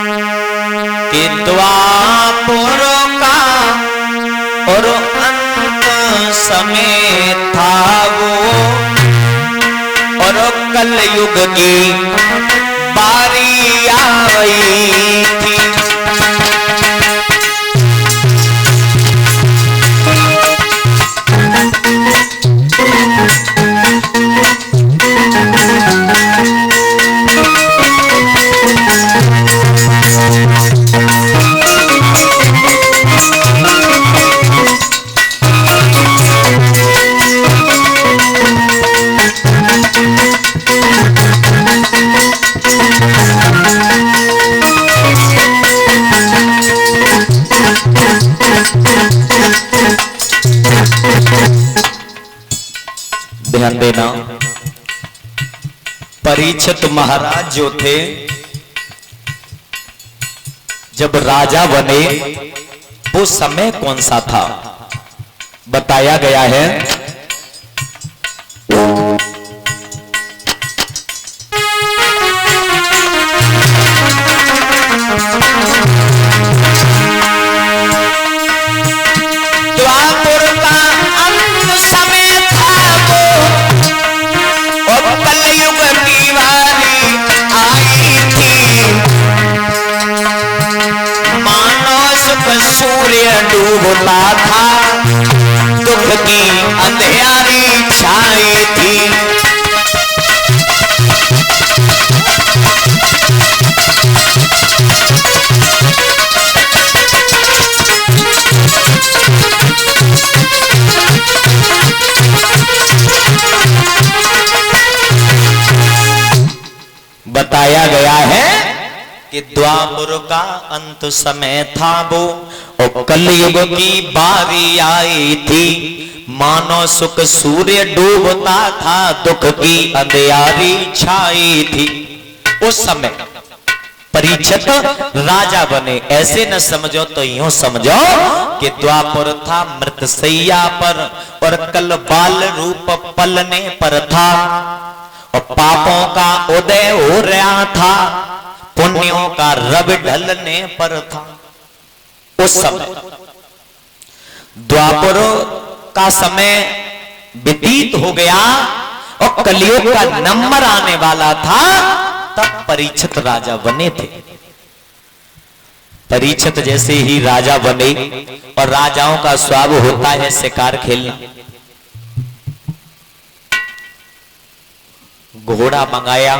कि द्वापर का और अंत समय था वो, और कलयुग की बारी आई थी। ध्यान देना, परीक्षित महाराज जो थे जब राजा बने वो समय कौन सा था बताया गया है। द्वापर का अंत समय था वो, और कलयुग की बारी आई थी। मानो सुख सूर्य डूबता था, दुख की अंधियारी छाई थी। बताया गया है कि द्वापर का अंत समय था वो, और कलयुग की बारी आई थी। मानो सुख सूर्य डूबता था, दुख की अंधियारी छाई थी। उस समय परीक्षित राजा बने। ऐसे न समझो तो यूं समझो कि द्वापर था मृतशैया पर, और कल बाल रूप पलने पर था, और पापों का उदय हो रहा था, पुण्यों का रब ढलने पर था। उस समय द्वापर का समय व्यतीत हो गया और कलयुग का नंबर आने वाला था, तब परीक्षित राजा बने थे। परीक्षित जैसे ही राजा बने, और राजाओं का स्वभाव होता है शिकार खेलना, घोड़ा मंगाया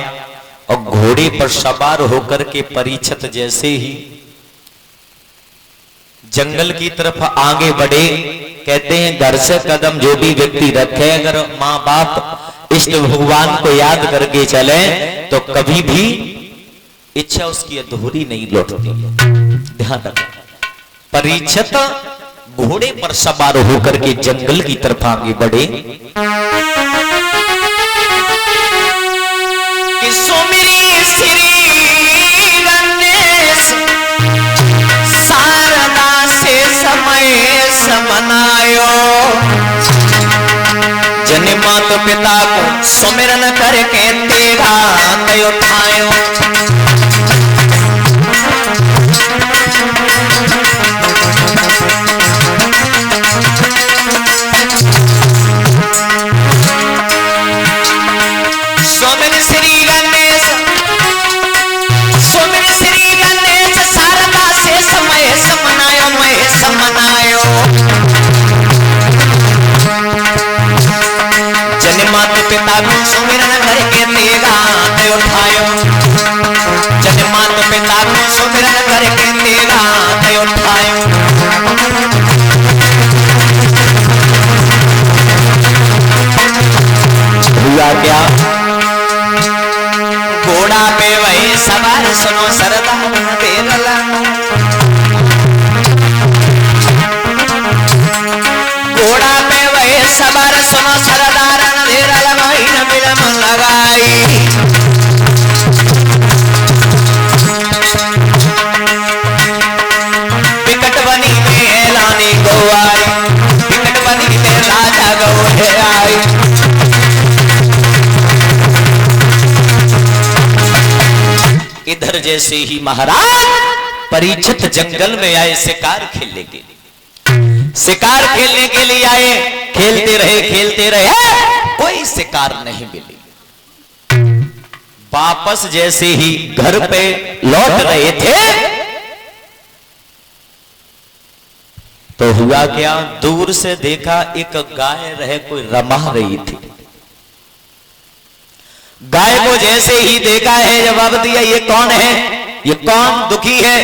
और घोड़े पर सवार होकर के परीक्षित जैसे ही जंगल की तरफ आगे बढ़े। कहते हैं घर से कदम जो भी व्यक्ति रखे, अगर माँ बाप इष्ट भगवान को याद करके चले तो कभी भी इच्छा उसकी अधूरी नहीं लौटती। ध्यान रखना, परीक्षित घोड़े पर सवार होकर के जंगल की तरफ आगे बढ़े। सुमिरी श्री गणेश शारदा से समय समनायो, जन माता पिता को सुमिरन करके तेरा दय उठायो। पिता को सुमिरन करके तेरा दय उठायो, जन माता पिता को सुमिरन करके तेरा दय उठायो। हुआ क्या? घोड़ा पे वही सवार सुनो सरदार तेरा, घोड़ा पे वही सवार सुनो सरदार लगाई। जैसे ही महाराज परीक्षित जंगल में आए शिकार खेलने के लिए। शिकार खेलने के लिए आए, खेलते रहे, कोई शिकार नहीं मिली। वापस जैसे ही घर पे लौट रहे थे तो हुआ क्या, दूर से देखा एक गाय रहे कोई रमा रही थी। गाय को जैसे ही देखा है, जवाब दिया ये कौन है, ये कौन दुखी है,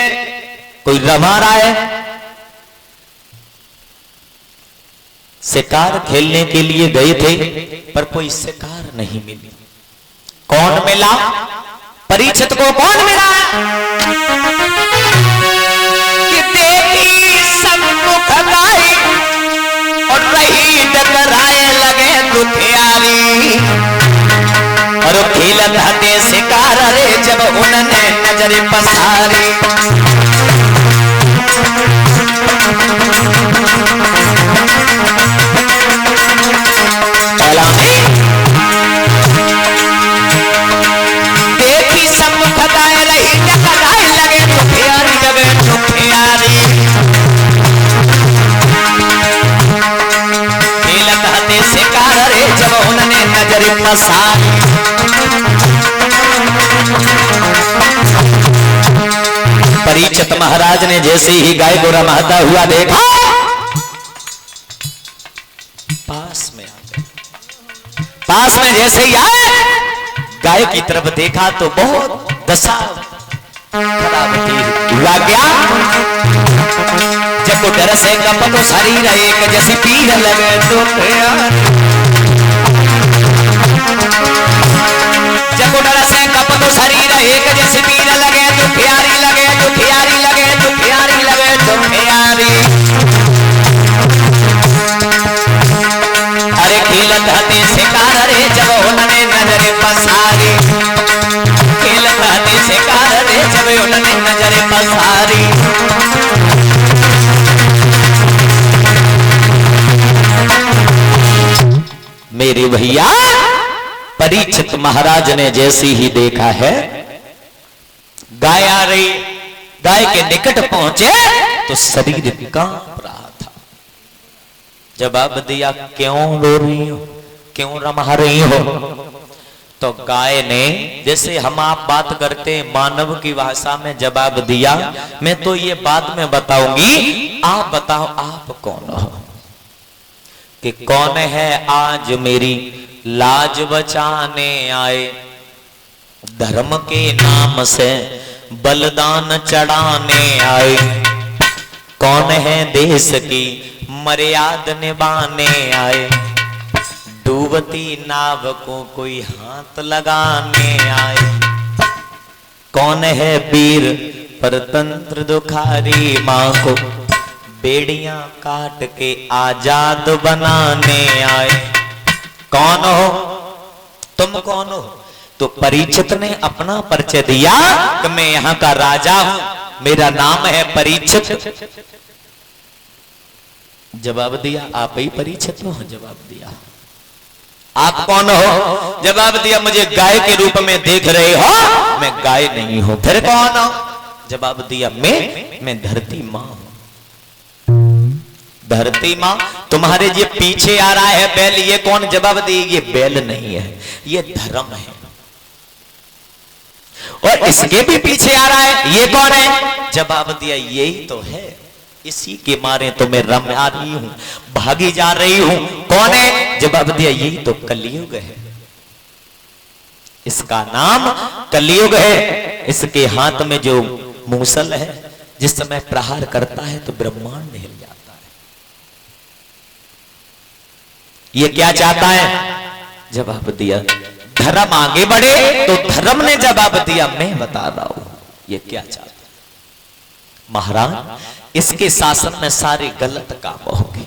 कोई रमा रहा है। शिकार खेलने के लिए गए थे पर कोई शिकार नहीं मिली। कौन मिला, परीक्षित को कौन मिला कि देखी सम्मुख गाय और रही डगराए लगे दुखियारी और खेलत हते शिकार रे जब उन्होंने नजर पसारी। देखी सम्मुख गाय रही डगराए लगे दुखियारी लगे दुखियारी खेलत हते शिकार रे जब उन्होंने नजर पसारी। परीक्षित महाराज ने जैसे ही गाय को रमाता हुआ देखा, पास में जैसे ही आए, गाय की तरफ देखा तो बहुत दशा खराब थी। हुआ क्या, जब डर से कप तो शरीर एक जैसी पीर लगे तो जब डर से कप तो शरीर एक जैसी पीर लगे तो प्यारी लगे तो प्यारी लगे तो प्यारी लगे तो प्यारी। अरे खेलत हते शिकार रे जब उन्होंने नजर पसारी, खेलत हते शिकार रे जब उन्होंने नजर पसारी। मेरे भैया परीक्षित महाराज ने जैसे ही देखा है गाय आ रही, गाय के निकट पहुंचे तो शरीर कांप रहा था। जवाब दिया क्यों रो रही हो, क्यों रमा रही हो। तो गाय ने जैसे हम आप बात करते मानव की भाषा में जवाब दिया, मैं तो ये बाद में बताऊंगी, आप बताओ आप कौन हो, कि कौन है आज मेरी लाज बचाने आए, धर्म के नाम से बलिदान चढ़ाने आए। कौन है देश की मर्यादा निभाने आए, डूबती नाव को कोई हाथ लगाने आए। कौन है वीर परतंत्र दुखारी मां को बेड़ियां काट के आजाद बनाने आए। कौन हो तुम, कौन हो। तो परीक्षित ने अपना परिचय दिया कि मैं यहाँ का राजा हूं, मेरा नाम है परीक्षित। जवाब दिया आप ही परीक्षित हो। जवाब दिया आप कौन हो। जवाब दिया मुझे गाय के रूप में देख रहे हो, मैं गाय नहीं हूं। फिर कौन हो। जवाब दिया मैं धरती मां हूं। धरती मां, तुम्हारे ये पीछे आ रहा है बैल, ये कौन। जवाब दिए ये बैल नहीं है, ये धर्म है। और इसके भी पीछे आ रहा है, ये कौन है। जवाब दिया यही तो है, इसी के मारे तो मैं रमा रही हूं, भागी जा रही हूं। कौन है। जवाब दिया यही तो कलयुग है, इसका नाम कलयुग है। इसके हाथ में जो मूसल है, जिस समय प्रहार करता है तो ब्रह्मांड हिल जाता है। ये क्या चाहता है। जवाब दिया धर्म आगे बढ़े, तो धर्म ने जवाब दिया मैं बता रहा हूं ये क्या चाहता है। महाराज इसके शासन में सारे गलत काम हो गए।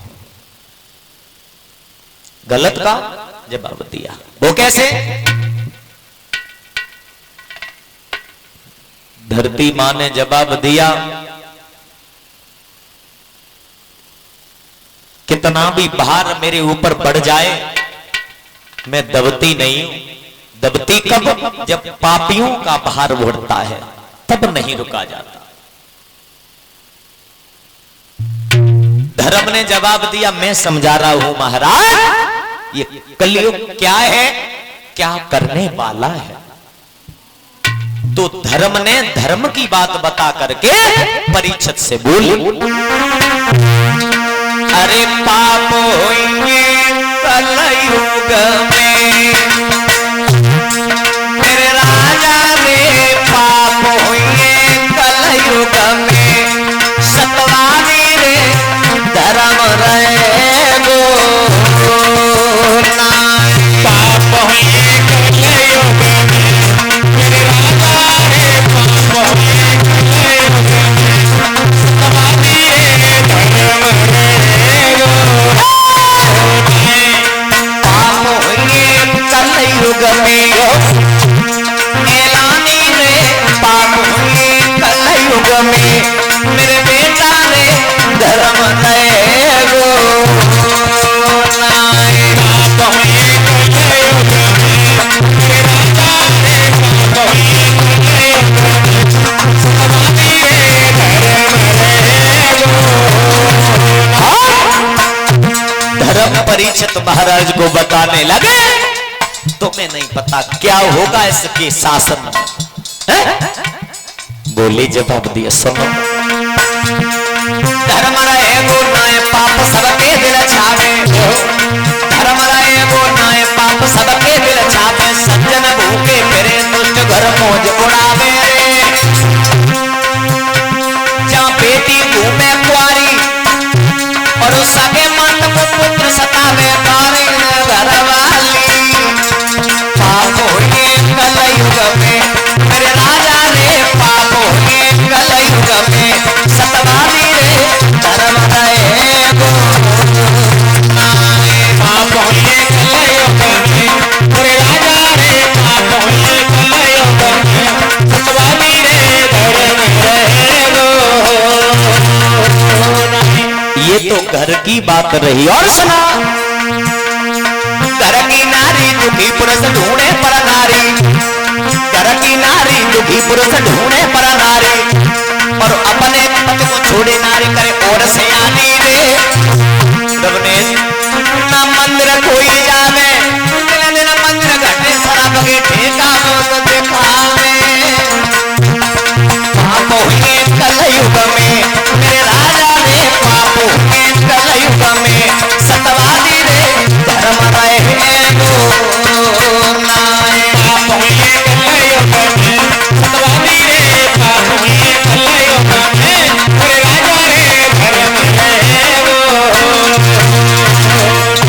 गलत का जवाब दिया, वो कैसे। धरती मां ने जवाब दिया कितना भी भार मेरे ऊपर बढ़ जाए मैं दबती नहीं हूं। दबती कब, जब पापियों का भार उठता है, तब नहीं रुका जाता। धर्म ने जवाब दिया, मैं समझा रहा हूं महाराज, ये कलयुग क्या है, क्या करने वाला है। तो धर्म ने धर्म की बात बता करके परीक्षित से बोली, अरे पाप होंगे कलयुग में, मेरे राजा रे पाप होंगे कलयुग में, सतवादी रे धर्म रहेगो ना। पाप होंगे कलयुग में, मेरे राजा रे पाप होंगे कलयुग में, सतवादी रे धर्म रहेगो। पाप होंगे कलयुग में, एलानी रे पाप होंगे कलयुग में, मेरे बेटा रे धर्म रहेगो ना। पाप होंगे कलयुग में, मेरे राजा रे पाप होंगे कलयुग में, सतवादी रे धर्म रहेगो। धर्म परीक्षित महाराज को बताने लगे, तुम्हें नहीं पता क्या होगा इसके शासन में। बोले जवाब दिया, सुनो, धर्म रहेगो नाय पाप सबके दिल छावे, धर्म रहेगो नाय पाप सबके दिल छावे, सज्जन भूखे फिरे दुष्ट घर मौज उड़ावे। जहाँ बेटी घूमे कुआरी और सगे मन को पुत्र सतावे, तारे घर वाली। पाप होंगे कलयुग में, मेरे राजा रे पाप होंगे कलयुग में, सतवादी रे धर्म रहेगो ना। पाप होंगे कलयुग में, मेरे राजा रे पाप होंगे कलयुग में, सतवादी रे धर्म रहेगो ना। ये तो घर की बात रही, और सुना, घर की नारी दुखी पुरुष ढूंढे पर नारी, घर की नारी दुखी पुरुष ढूंढे पर नारी, और अपने पति को छोड़े नारी करे और सयानी रे। ना मंदिर कोई जावे, दिन मंदिर घटे शराब के ठेका तो दिखावे। पाप होंगे कलयुग में, मेरे राजा रे पाप होंगे कलयुग में, सतवादी रे धर्म रहेगो ना। पाप होंगे कलयुग में, सतवादी रे पाप होंगे कलयुग में, मेरे राजा रे धर्म रहेगो।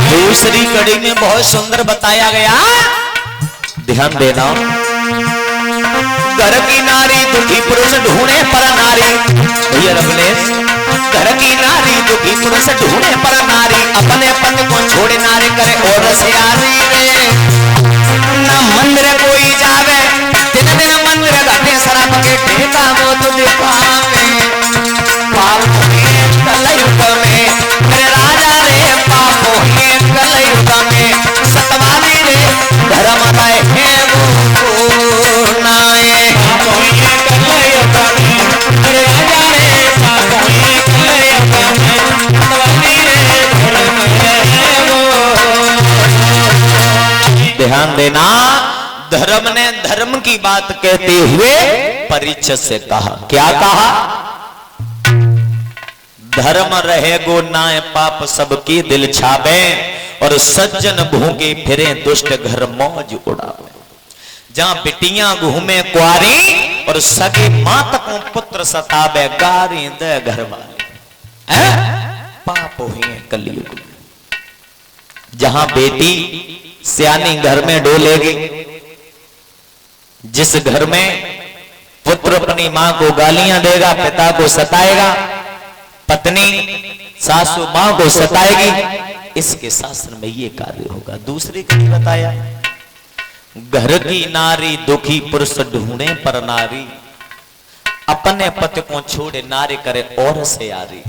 दूसरी कड़ी में बहुत सुंदर बताया गया, ध्यान देना, घर की नारी दुखी पुरुष ढूंढे पर नारी। भैया रबलेश, घर की नारी दुखी पुरुष ढूंढे पर नारी, अपने पति को छोड़े नारी करे और सयानी रे। न मंदिर कोई जावे, दिन दिन मंदिर घटे शराब के ठेका वो तो दिखावे। पाप होंगे कलयुग में, मेरे राजा रे पाप होंगे कलयुग में, सतवादी रे धर्म रहेगो ना। पाप होंगे कलयुग में, मेरे राजा रे पाप होंगे कलयुग में, सतवादी रे धर्म रहेगो। ध्यान देना, धर्म ने धर्म की बात कहते हुए परीक्षित से कहा, क्या कहा, धर्म रहेगो नाय पाप सबके दिल छावे, और सज्जन भूखे फिरे दुष्ट घर मौज उड़ावे। जहां बिटियां घूमे कुआरी और सगे माता को पुत्र सतावे, गारी दे घर वाले। पाप हुए कलयुग में। जहां बेटी सियानी घर में डोलेगी, जिस घर में पुत्र अपनी मां को गालियां देगा, पिता को सताएगा, पत्नी सासू मां को सताएगी, इसके शास्त्र में ये कार्य होगा। दूसरी कड़ी बताया, घर की नारी दुखी पुरुष ढूंढे पर नारी, अपने पति को छोड़े नारी करे और से यारी।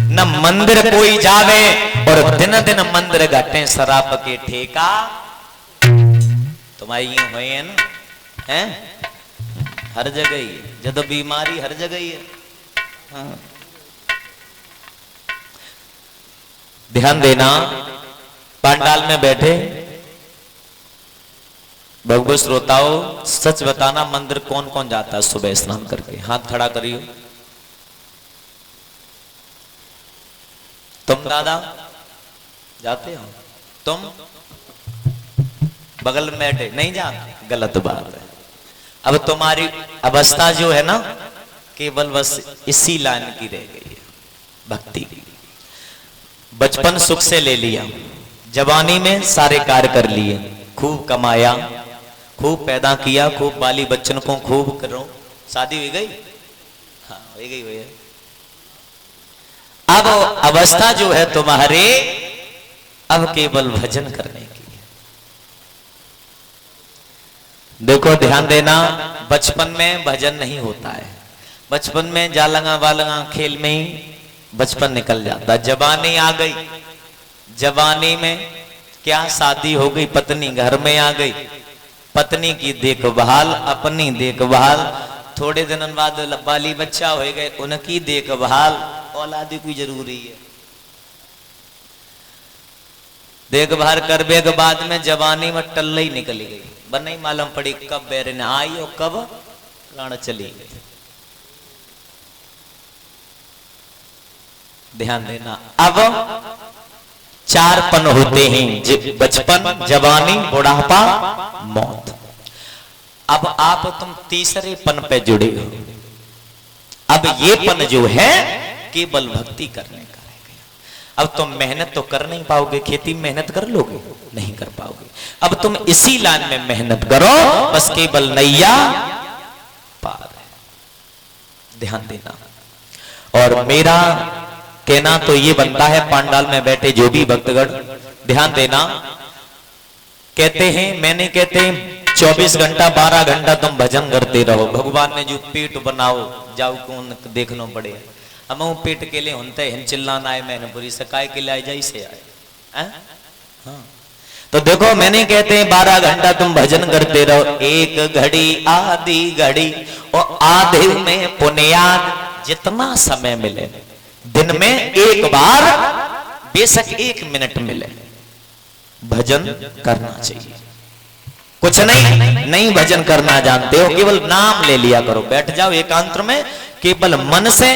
न मंदिर कोई जावे और दिन दिन मंदिर घटे शराब के ठेका। तुम्हारी हुए हैं हर जगह ही है, जब बीमारी हर जगह ही है। हाँ। ध्यान देना, पंडाल में बैठे भगवत श्रोताओं, सच बताना मंदिर कौन कौन जाता है सुबह स्नान करके? हाथ खड़ा करियो। तुम दादा जाते हो? तुम बगल में बैठे नहीं जाते? गलत बात है। अब तुम्हारी अवस्था जो है ना, केवल बस इसी लाइन की रह गई है, भक्ति की। बचपन सुख से ले लिया, जवानी में सारे कार्य कर लिए, खूब कमाया, खूब पैदा किया, खूब बाली बच्चन को खूब करो, शादी हो गई, हाँ हो गई हुई है। अब अवस्था जो है तुम्हारे, अब केवल भजन करने की है। देखो ध्यान देना, बचपन में भजन नहीं होता है, बचपन में जालंगा वालंगा खेल में ही बचपन निकल जाता। जवानी आ गई, जवानी में क्या शादी हो गई, पत्नी घर में आ गई, पत्नी की देखभाल, अपनी देखभाल, थोड़े दिनों बाद बाली बच्चा हो गए, उनकी देखभाल, औलादी कोई जरूरी है। देखभाल करने के बाद में जवानी में टल्ले ही निकल गई, बन नहीं मालूम पड़ी कब बैरन आई और कब प्राण चली गई। ध्यान देना, अब चार पन होते हैं, बचपन, जवानी, बुढ़ापा, मौत। अब आप तुम तीसरे पन पे जुड़े हो। अब ये पन जो है केवल भक्ति करने का रह गया। अब तुम मेहनत तो कर नहीं पाओगे, खेती में मेहनत कर लोगे? नहीं कर पाओगे। अब तुम इसी लाइन में मेहनत करो, बस केवल नैया पार है। ध्यान देना, और मेरा कहना तो ये बनता है, पंडाल में बैठे जो भी भक्तगण ध्यान देना, कहते हैं, मैंने कहते हैं 24 घंटा 12 घंटा तुम भजन करते रहो। भगवान ने जो पेट बनाओ जाओ कौन देखना पड़े, हम पेट के लिए होते हैं चिल्लाना आए, मैंने पूरी सकाय के लिए आए जैसे आए। हाँ तो देखो, मैंने कहते हैं 12 घंटा तुम भजन करते रहो, एक घड़ी आधी घड़ी और आधे में पुण्याद, जितना समय मिले दिन में एक बार, बेशक 1 मिनट मिले, भजन करना चाहिए। कुछ नहीं भजन करना जानते हो, केवल नाम ले लिया करो, बैठ जाओ एकांत में, केवल मन से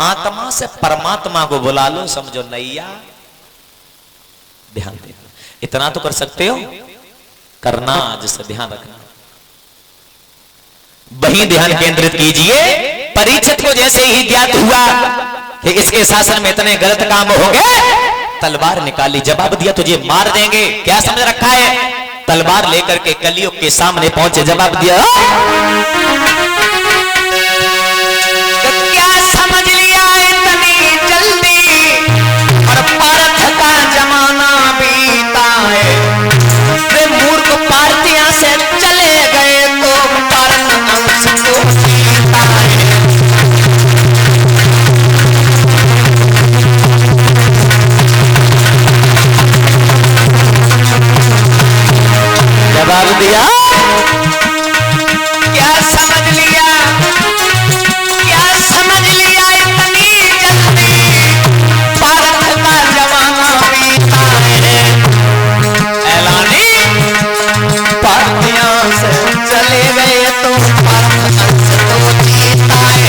आत्मा से परमात्मा को बुला लो, समझो नैया। ध्यान देना, इतना तो कर सकते हो, करना जिससे ध्यान रखना। वही ध्यान केंद्रित कीजिए। परीक्षित को जैसे ही ज्ञात हुआ कि इसके शासन में इतने गलत काम हो गए, तलवार निकाली, जवाब दिया तुझे मार देंगे, क्या समझ रखा है? तलवार लेकर के कलियुग के सामने पहुंचे, जवाब दिया, क्या समझ लिया इतनी जल्दी, और पारथ का जमाना बीता है, वे मूर्ख पार्थियां से चले गए तो पारथ अंश को जीता है। जवाब दिया, क्या समझ लिया, क्या समझ लिया इतनी जल्दी, पारथ का जमाना बीता है। ऐलानी पार्थियां से चले गए तो पारथ अंश को जीता है।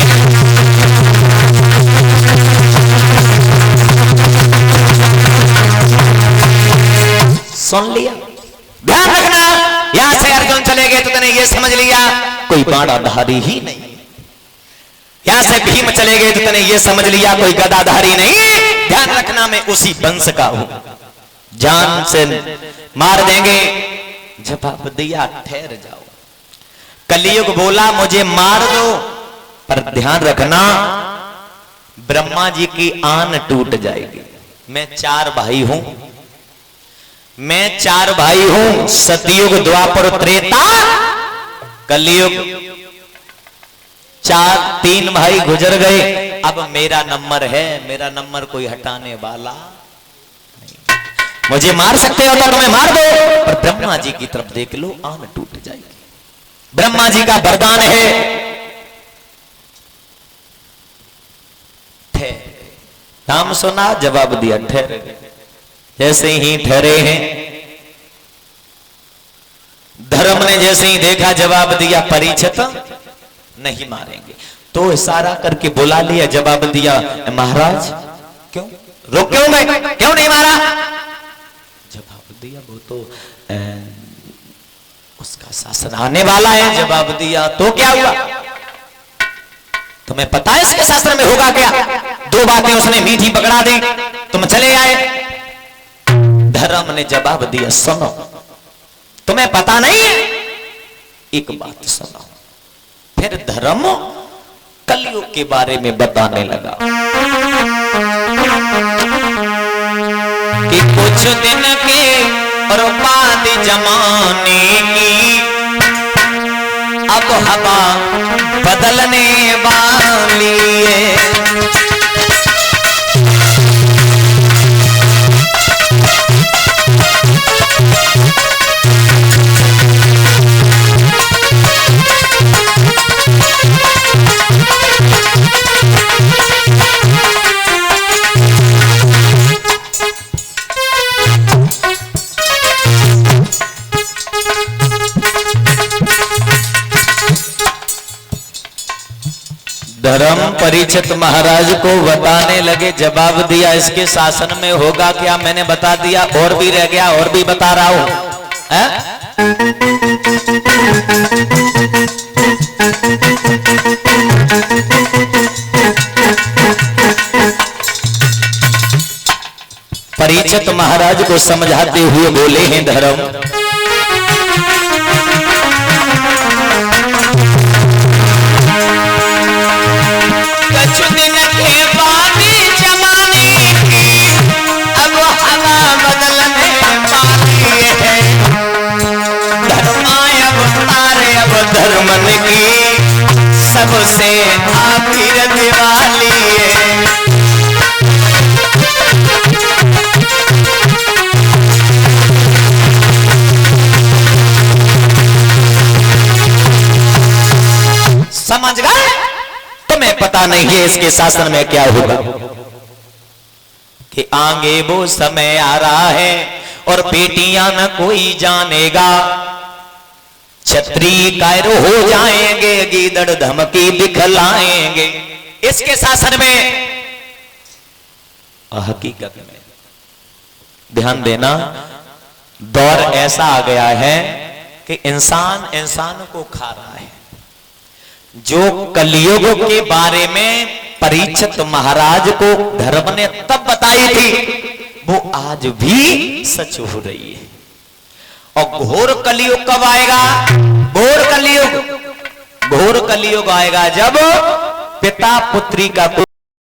सुन लिया, ध्यान रखना, यहां से अर्जुन चले गए तो तूने ये समझ लिया कोई बाणाधारी ही नहीं, यहां से भीम चले गए तो तूने ये समझ लिया कोई गदाधारी नहीं। ध्यान रखना, मैं उसी वंश का हूं, जान से मार देंगे। जवाब दिया, ठहर जाओ। कलियुग बोला मुझे मार दो, पर ध्यान रखना ब्रह्मा जी की आन टूट जाएगी। मैं 4 भाई हूं, मैं 4 भाई हूं, सतयुग द्वापर त्रेता कलयुग, 3 भाई गुजर गए, अब मेरा नंबर है, मेरा नंबर कोई हटाने वाला नहीं। मुझे मार सकते हो तो तुम्हें मार दो, पर ब्रह्मा जी की तरफ देख लो, आन टूट जाएगी। ब्रह्मा जी का वरदान है, नाम सुना, जवाब दिया ठहरे। जैसे ही ठहरे हैं, धर्म ने जैसे ही देखा जवाब दिया, परीक्षित नहीं मारेंगे। तो इशारा करके बुला लिया, जवाब दिया, महाराज क्यों रोक, क्यों गए, क्यों नहीं मारा? जवाब दिया, वो तो उसका शासन आने वाला है। जवाब दिया, तो क्या हुआ? तुम्हें पता है इसके शास्त्र में होगा क्या? दो बातें उसने मीठी पकड़ा दी, तुम चले आए। धर्म ने जवाब दिया, सुनो, तुम्हें पता नहीं है, एक बात सुनो। फिर धर्म कलयुग के बारे में बताने लगा कि कुछ दिन के और बाद जमाने की अब हवा बदलने वाली है। धर्म परीक्षित महाराज को बताने लगे, जवाब दिया, इसके शासन में होगा क्या? मैंने बता दिया, और भी रह गया, और भी बता रहा हूं। परीक्षित महाराज को समझाते हुए बोले हैं धर्म, धर्मन की सबसे आखिर दिवाली है। समझ गए? तुम्हें पता नहीं है इसके शासन में क्या होगा, कि आगे वो समय आ रहा है और बेटियां न कोई जानेगा, छत्री कायर हो जाएंगे, गीदड़ धमकी दिखलाएंगे। इसके शासन में हकीकत में ध्यान देना, दौर ऐसा आ गया है कि इंसान इंसान को खा रहा है। जो कलयुग के बारे में परीक्षित महाराज को धर्म ने तब बताई थी, वो आज भी सच हो रही है। और घोर कलयुग कब आएगा? घोर कलयुग आएगा जब पिता पुत्री का